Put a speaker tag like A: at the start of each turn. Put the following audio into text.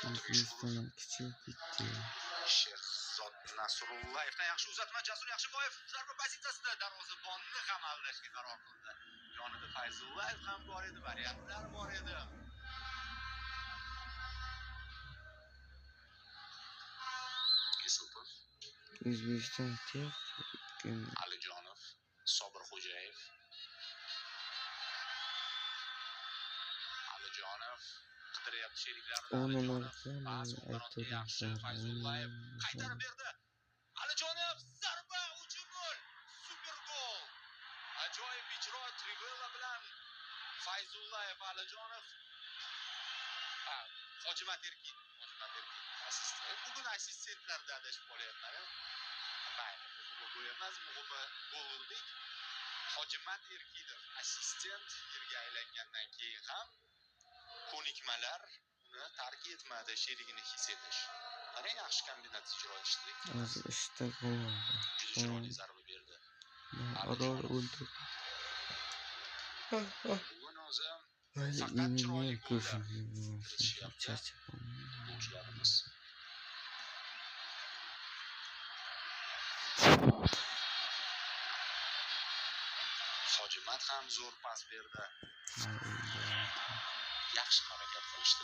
A: O'zbekiston kichik ketdi.
B: Sherzod Nasrullayevdan yaxshi uzatma. Jasur Yaxshiboyev zarba pozitsiyasida darvozabonni ham aldashga qaror qildi. Yonida Fayzullayev ham bor edi, variantlar bor edi. Yusupov,
A: O'zbekiston texnik
B: Alijonov, Sobirxo'jayev. Alijonov qidiryapti sheriklarini. Alijonov
A: aytdim
B: yaxshi. Fayzullayev qaytarib berdi. Alijonov zarba uchun gol. Super gol. Ajoyib ijro Trivela bilan Fayzullayev, Alijonov. Hojimat Erkin assistent. Bugun assistentlarda adashib qolyapman. Mayli, bu gol emas, muhimi gol urdik. Hojimat Erkinov assistent yerga aylangandan keyin ham ko'nikmalar uni tark etmadi, sherigini his etish. Mana yaxshi kombinatsiya ijro etishdik.
A: hozir 3 ta gol oldi.
B: Juda chiroyli zarba berdi.
A: Aror o'ldi.
B: Bugun o'zi faqat chiroyli futbolchilarimiz. Hojimat ham zo'r pas berdi. Yaxshi harakat qilishdi.